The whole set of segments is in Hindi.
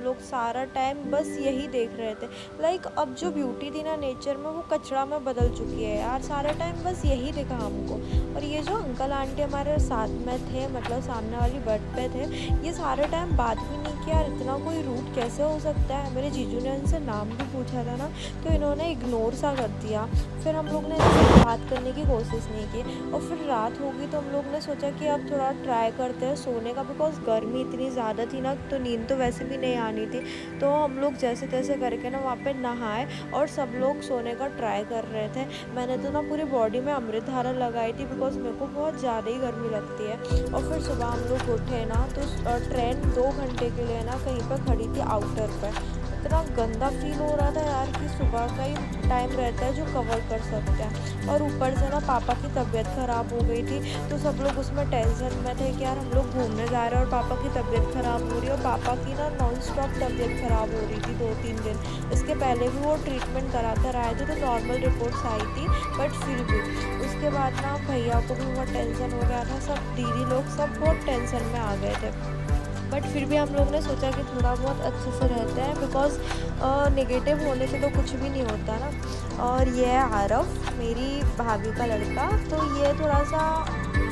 लोग सारा टाइम बस यही देख रहे थे। लाइक अब जो ब्यूटी थी ना नेचर में, वो कचरा में बदल चुकी है यार। सारा टाइम बस यही दिखा हमको। और ये जो अंकल आंटी हमारे साथ में थे, मतलब सामने वाली बेड पे थे, ये सारे टाइम बात भी नहीं किया। यार इतना कोई रूड कैसे हो सकता है। मेरे जीजू ने इनसे नाम भी पूछा था ना, तो इन्होंने इग्नोर सा कर दिया। फिर हम लोग ने इनसे बात करने की कोशिश नहीं की। और फिर रात होगी तो हम लोग ने सोचा कि अब थोड़ा ट्राई करते हैं सोने का, बिकॉज गर्मी इतनी ज़्यादा थी ना, तो नींद तो वैसे भी नहीं आनी थी। तो हम लोग जैसे तैसे करके ना वहाँ पे नहाए और सब लोग सोने का ट्राई कर रहे थे। मैंने तो ना पूरी बॉडी में अमृत धारा लगाई थी, बिकॉज मेरे को बहुत ज़्यादा ही गर्मी लगती है। और फिर सुबह हम लोग उठे ना, तो ट्रेन 2 घंटे के लिए ना कहीं पर खड़ी थी आउटर पर। इतना गंदा फील हो रहा था यार कि सुबह का ही टाइम रहता है जो कवर कर सकते हैं। और ऊपर से ना पापा की तबीयत ख़राब हो गई थी, तो सब लोग उसमें टेंशन में थे कि यार हम लोग घूमने जा रहे हैं और पापा की तबीयत ख़राब हो रही है। और पापा की ना नॉन स्टॉप तबीयत ख़राब हो रही थी 2-3 दिन। इसके पहले भी वो ट्रीटमेंट करा कर आए थे, तो नॉर्मल रिपोर्ट्स आई थी, बट फिर भी उसके बाद ना भैया को भी बहुत टेंशन हो गया था। सब दीदी लोग सब बहुत टेंशन में आ गए थे। बट फिर भी हम लोग ने सोचा कि थोड़ा बहुत अच्छे से रहते हैं, बिकॉज नेगेटिव होने से तो कुछ भी नहीं होता ना। और ये है आरव, मेरी भाभी का लड़का। तो ये थोड़ा सा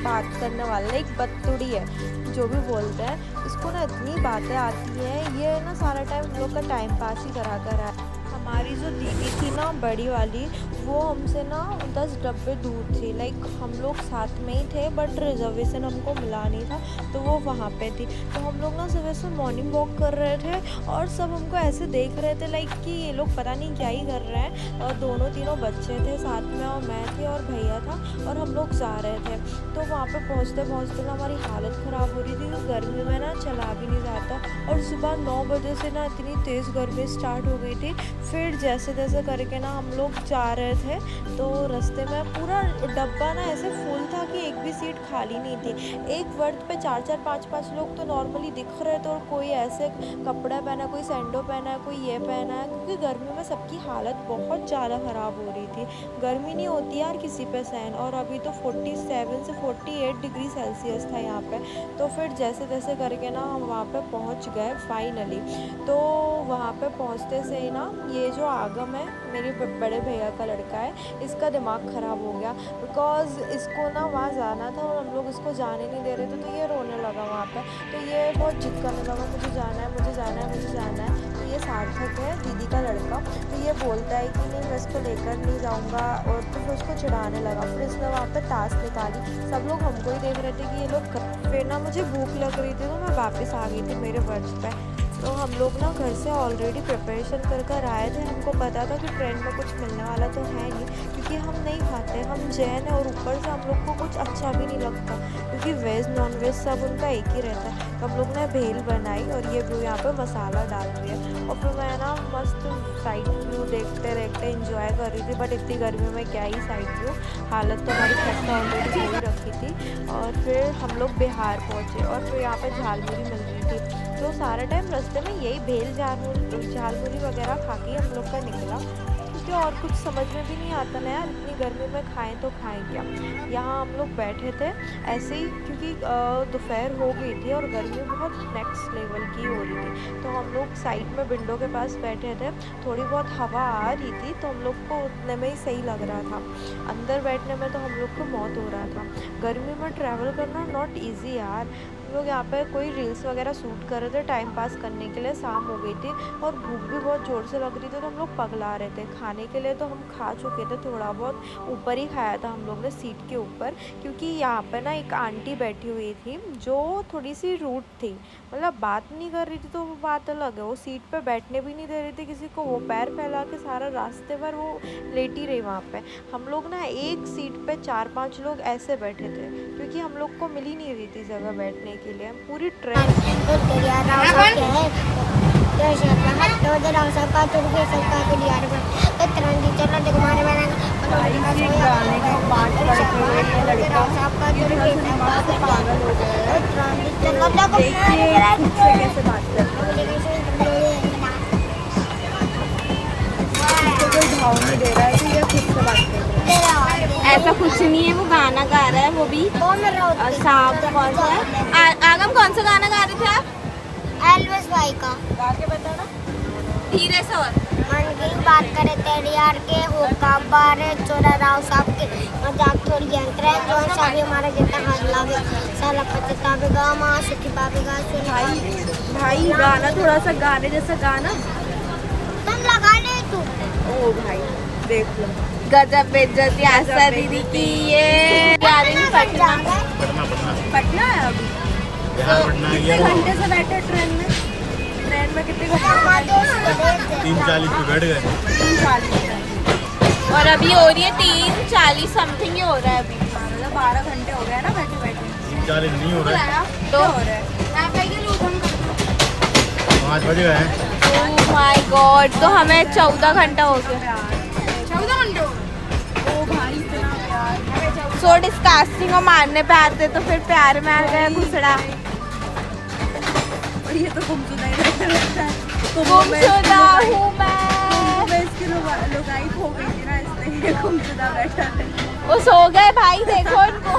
बात करने वाला, एक बत्तुड़ी है जो भी बोलते हैं। इसको ना इतनी बातें आती हैं, ये ना सारा टाइम हम लोग का टाइम पास ही करा कर है। हमारी जो दीदी थी ना बड़ी वाली, वो हमसे ना 10 डब्बे दूर थी। लाइक हम लोग साथ में ही थे, बट रिजर्वेशन हमको मिला नहीं था, तो वो वहाँ पे थी। तो हम लोग ना सुबह से मॉर्निंग वॉक कर रहे थे और सब हमको ऐसे देख रहे थे लाइक कि ये लोग पता नहीं क्या ही कर रहे हैं। और दोनों तीनों बच्चे थे साथ में, और मैं थी और भैया था, और हम लोग जा रहे थे। तो वहाँ पे पहुँचते पहुँचते ना हमारी हालत ख़राब हो रही थी, क्योंकि गर्मी में ना चला भी नहीं जाता। और सुबह 9 बजे से ना इतनी तेज़ गर्मी स्टार्ट हो गई थी। फिर जैसे तैसे करके ना हम लोग जा रहे थे, तो रास्ते में पूरा डब्बा ना ऐसे फुल था कि एक भी सीट खाली नहीं थी। एक वर्थ पे 4-4 5-5 लोग तो नॉर्मली दिख रहे थे, और कोई ऐसे कपड़ा पहना, कोई सैंडो पहना है, कोई ये पहना है, क्योंकि गर्मी में सबकी हालत बहुत ज़्यादा ख़राब हो रही थी। गर्मी नहीं होती यार किसी पे सहन, और अभी तो 47 से 48 डिग्री सेल्सियस था यहाँ पे। तो फिर जैसे तैसे करके ना हम वहाँ पे पहुँच गए फाइनली। तो वहाँ पे पहुँचते से ही ना ये जो आगम है, मेरे बड़े भैया का लड़का है, इसका दिमाग ख़राब हो गया, बिकॉज़ इसको ना वहाँ जाना था और हम लोग इसको जाने नहीं दे रहे थे। तो ये रोने लगा वहाँ पे। तो ये बहुत जिद करने लगा, मुझे जाना है, मुझे जाना है, मुझे जाना है। तो ये सार्थक है दीदी का लड़का, तो ये बोलता है कि नहीं मैं इसको लेकर नहीं जाऊँगा, और तो फिर उसको चिढ़ाने लगा। फिर इसने वहाँ पे ताश निकाली, सब लोग हमको ही देख रहे थे कि ये लोग फिर ना मुझे भूख लग रही थी, तो मैं वापस आ गई थी मेरे वर्क पे। तो हम लोग ना घर से ऑलरेडी प्रिपरेशन कर कर आए थे। हमको पता था कि ट्रेन में कुछ मिलने वाला तो है नहीं, क्योंकि हम नहीं खाते, हम जैन है, और ऊपर से हम लोग को कुछ अच्छा भी नहीं लगता, क्योंकि वेज नॉन वेज सब उनका एक ही रहता है। तो हम लोग ने भेल बनाई, और ये भी यहाँ पर मसाला डाल रही है। और फिर मैं ना मस्त साइड व्यू देखते देखते इंजॉय कर रही थी। बट इतनी गर्मी में क्या ही साइड व्यू, हालत तो हमारी खस्ता ऑलरेडी हो ही रखी थी। और फिर हम लोग बिहार पहुँचे, और फिर यहाँ पर झालमुड़ी मिल रही थी। तो सारा टाइम रास्ते में यही भेल झालमुड़ी वगैरह खा के हम लोग का निकला, क्योंकि और कुछ समझ में भी नहीं आता ना यार, इतनी गर्मी में खाएं तो खाएं क्या। यहाँ हम लोग बैठे थे ऐसे ही, क्योंकि दोपहर हो गई थी और गर्मी बहुत नेक्स्ट लेवल की हो रही थी। तो हम लोग साइड में विंडो के पास बैठे थे, थोड़ी बहुत हवा आ रही थी, तो हम लोग को उतने में ही सही लग रहा था। अंदर बैठने में तो हम लोग को मौत हो रहा था। गर्मी में ट्रैवल करना नॉट ईजी यार। हम लोग यहाँ पे कोई रील्स वगैरह शूट कर रहे थे टाइम पास करने के लिए, शाम हो गई थी और भूख भी बहुत ज़ोर से लग रही थी, तो हम लोग पगला रहे थे। खाने के लिए तो हम खा चुके थे थोड़ा बहुत, ऊपर ही खाया था हम लोग ने सीट के ऊपर, क्योंकि यहाँ पे ना एक आंटी बैठी हुई थी जो थोड़ी सी रूड थी, मतलब बात नहीं कर रही थी तो वो बात अलग है, वो सीट पे बैठने भी नहीं दे रही थी किसी को, वो पैर फैला के सारा रास्ते भर वो लेटी रही वहाँ पे। हम लोग ना एक सीट पे 4-5 लोग ऐसे बैठे थे, क्योंकि हम लोग को मिल ही नहीं रही थी जगह बैठने के लिए। हम पूरी ट्रेन कैसे बात करते कोई भाव नहीं दे रहा है कि ये खुद से बात कर रहा है। ऐसा कुछ नहीं है, वो गाना गा रहा है, वो भी सांप कौन सा है, आगम कौन सा गाना गा रहे थे आप? एल्विस भाई का। गा के बता। धीरे से और मन की बात करे तेरे यार के होका बारे चोरा राव साहब के मजाक थोड़ी यंत्र है जो सभी हमारा जितना हाथ लागे साला पचता गा मां सुखी पावेगा भाई गाना थोड़ा सा गाने जैसा गाना तुम लगा ले तू ओ भाई देख लो गजब बेइज्जती आशा दीदी की ये जा रही हूँ पटना। पटना है अभी कितने घंटे से बैठे ट्रेन में कितने घंटे 3:40 पे बैठ गए। 3:40 और अभी हो रही है 3:40 समथिंग ही हो रहा है अभी। मतलब 12 घंटे हो गए ना बैठे बैठे 3:40 नहीं हो रहा है, तो हो रहा है 5 बज गए हैं। ओह माय गॉड, तो हमें 14 घंटा हो गया। ओ भाई इतना प्यार सो डिस्कास्टिंग, और मारने पे आते तो फिर प्यार में आ गया घुसड़ा। और ये तो गुमशुदा ही रहता है गुमशुदा हूँ मैं। मैं इसकी लुगाई खो गई थी ना इसलिए गुमशुदा बैठा है। वो सो गए भाई, देखो इनको।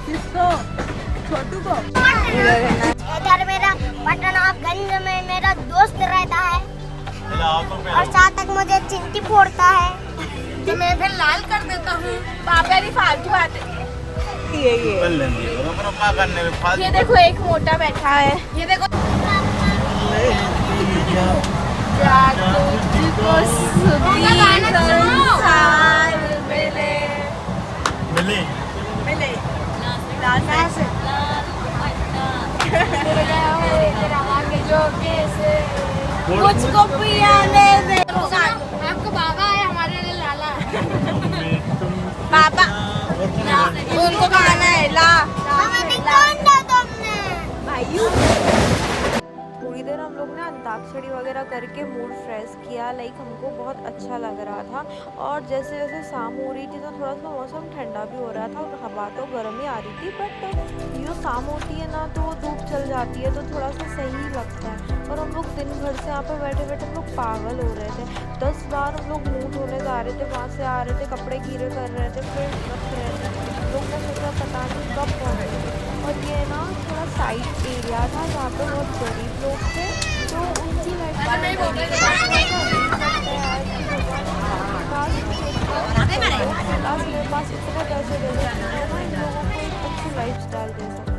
किसको छोटू को इधर मेरा पटनागंज में मेरा दोस्त रहता है और साथ तक मुझे चिंटी फोड़ता है तो मैं फिर लाल कर देता हूँ। पापा नहीं फालतू बातें। ये कर लेंगे अपना क्या करने में फालतू। ये देखो एक मोटा बैठा है, ये देखो। तुझको सुधी संसार मिले। मिले मिले जो कैसे मुझको पियाने दे। आपको बाबा है, हमारे लिए लाला है। पापा उनको खाना है ला। थोड़ी देर हम लोग ने अंताक्षरी वगैरह करके मूड फ्रेश किया। लाइक हमको बहुत अच्छा लग रहा था और जैसे जैसे शाम हो रही थी तो थोड़ा सा मौसम ठंडा भी हो रहा था और हवा तो गर्म ही आ रही थी। बट जो शाम होती है ना तो वो धूप चल जाती है तो थोड़ा सा सही लगता है। और हम लोग दिन भर से यहाँ पे बैठे बैठे हम लोग पागल हो रहे थे। 10 बार हम लोग मुँह धोने जा रहे थे, वहाँ से आ रहे थे, कपड़े गीले कर रहे थे, फिर रख रहे थे। हम लोग ने सोचा पता नहीं कब पहुँचे। और ये ना थोड़ा साइड एरिया था जहाँ पे बहुत गरीब लोग थे तो उनकी मेरे पास इतने पैसे दे देते हैं ना इन लोगों को एक अच्छी लाइफ स्टाइल दे सकते।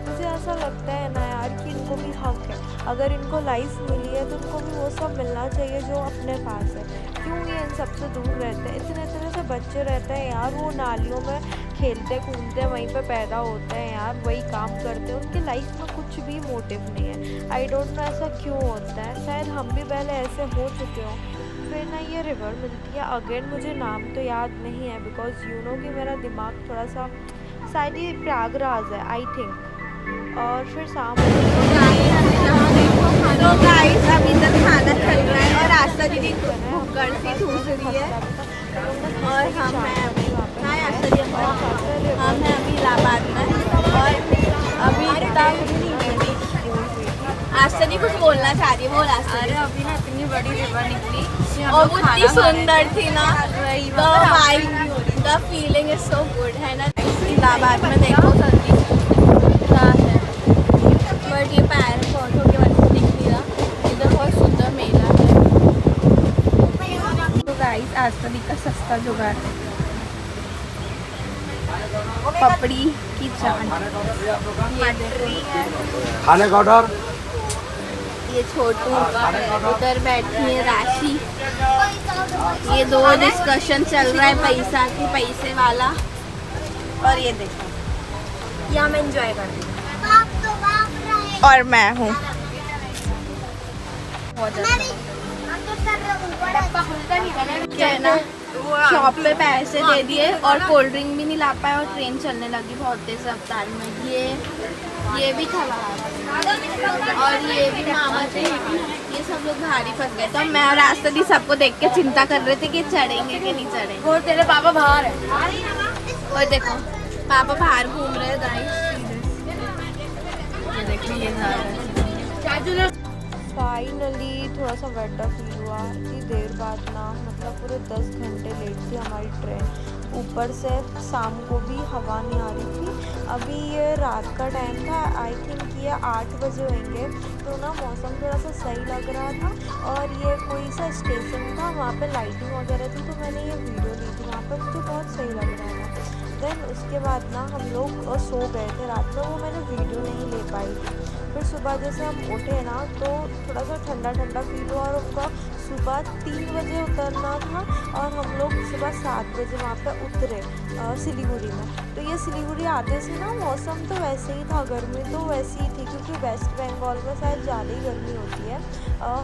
मुझे ऐसा लगता है ना यार कि इनको भी हक है, अगर इनको लाइफ मिली है तो उनको भी वो सब मिलना चाहिए जो अपने पास है। क्यों ये इन सबसे दूर रहते हैं? इतने इतने से बच्चे रहते हैं यार, वो नालियों में खेलते कूदते वहीं पे पैदा होते हैं यार, वही काम करते हैं, उनकी लाइफ में कुछ भी मोटिव नहीं है। आई डोंट नो ऐसा क्यों होता है, शायद हम भी पहले ऐसे हो चुके हों। फिर ना ये रिवर मिलती है अगेन, मुझे नाम तो याद नहीं है बिकॉज यू नो कि मेरा दिमाग थोड़ा सा शायद ये प्रयागराज है आई थिंक। और फिर शाम तो गाइस अभी तक खाना चल रहा है और आस्था दीदी घर से ठूस रही है और हम हैं अभी हम हैं अभी इलाहाबाद में। और अभी तक आस्था दी कुछ बोलना चाह रही है, बोल आस्था। अरे अभी ना इतनी बड़ी रिवर निकली और वो इतनी सुंदर थी ना, the vibe the feeling is so good है ना। इलाहाबाद में देखो सर्दी क्या है, बट ये पैर पौधों के वजह से दिख नहीं रहा। इधर बहुत सुंदर मेला है। तो गाइस आस्था दी का सस्ता जुगाड़, पपड़ी की चाट, खाने का ऑर्डर। ये छोटू उधर बैठी है राशि, ये दो डिस्कशन चल रहा है पैसा की पैसे वाला। और ये देखो ये हम एंजॉय कर रहे हैं और मैं हूँ क्या है ना, शॉप पे पैसे दे दिए और कोल्ड ड्रिंक भी नहीं ला पाए और ट्रेन चलने लगी बहुत तेज रफ्तार में। ये भी खराब और ये भी मामा थे, ये सब लोग भारी फंस गए। तो मैं और आस्था दी सबको देख के चिंता कर रहे थे कि चढ़ेंगे कि नहीं चढ़ेंगे। और तेरे पापा बाहर है और देखो पापा बाहर घूम रहे हैं गाइस। ये देखिए ये जा रहा है। फाइनली थोड़ा सा बेटर फील हुआ इतनी देर बाद ना, मतलब पूरे 10 घंटे लेट थी हमारी ट्रेन। ऊपर से शाम को भी हवा नहीं आ रही थी। अभी ये रात का टाइम था, आई थिंक कि ये 8 बजे होंगे, तो ना मौसम थोड़ा सा सही लग रहा था और ये कोई सा स्टेशन था, वहाँ पे लाइटिंग वगैरह थी, तो मैंने ये वीडियो ली थी वहाँ पे, मुझे बहुत सही लग रहा था। देन उसके बाद ना हम लोग सो गए थे रात में, वो मैंने वीडियो नहीं ले पाई थी। फिर सुबह जैसे हम उठे ना तो थोड़ा सा ठंडा ठंडा फील हुआ, और उनका सुबह 3 बजे उतरना था और हम लोग सुबह 7 बजे वहाँ पे उतरे सिलीगुड़ी में। तो ये सिलीगुड़ी आते से ना मौसम तो वैसे ही था, गर्मी तो वैसी ही थी, क्योंकि वेस्ट बंगाल में शायद ज़्यादा ही गर्मी होती है।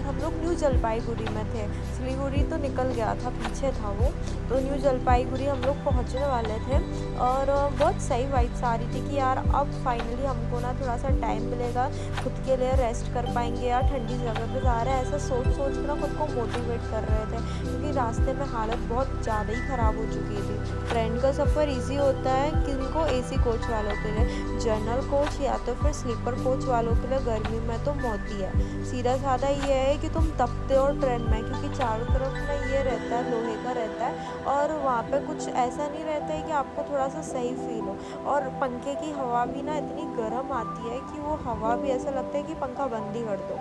हम लोग न्यू जलपाईगुड़ी में थे, सिलीगुड़ी तो निकल गया था, पीछे था वो। तो न्यू जलपाईगुड़ी हम लोग पहुँचने वाले थे और बहुत सही वाइब्स आ रही थी कि यार अब फाइनली हमको ना थोड़ा सा टाइम मिलेगा, खुद के लिए रेस्ट कर पाएंगे यार, ठंडी जगह पे जा रहे हैं, ऐसा सोच सोच कर ना खुद को मोटिवेट कर रहे थे, क्योंकि रास्ते में हालत बहुत ज़्यादा ही ख़राब हो चुकी थी। ट्रेन का सफ़र इजी होता है किनको, एसी कोच वालों के लिए, जनरल कोच या तो फिर स्लीपर कोच वालों के लिए गर्मी में तो मौत ही है। सीधा साधा ये है कि तुम तपते हो ट्रेन में, क्योंकि चारों तरफ में ये रहता है, लोहे का रहता है, और वहाँ पे कुछ ऐसा नहीं रहता है कि आपको थोड़ा सा सही फील हो। और पंखे की हवा भी ना इतनी गर्म आती है कि वो हवा भी ऐसा लगता है कि पंखा बंद ही कर दो।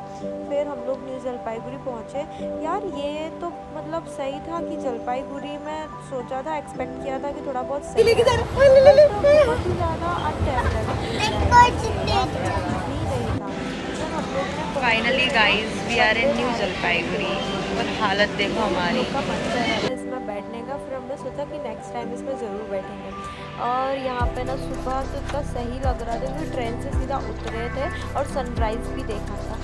फिर हम लोग न्यू जलपाईगुड़ी पहुँचे। यार ये तो मतलब सही था कि जलपाईगुड़ी में सोचा था, एक्सपेक्ट किया था कि थोड़ा बहुत सही है, तो बहुत ही ज़्यादा finally guys we are in New Jalpaiguri और हालत देखो हमारी। का मन कर रहा था इसमें बैठने का, फिर हमने सोचा कि नेक्स्ट टाइम इसमें ज़रूर बैठेंगे। और यहाँ पे ना सुबह तो इतना सही लग रहा था, क्योंकि ट्रेन से सीधा उतरे थे और सनराइज़ भी देखा था।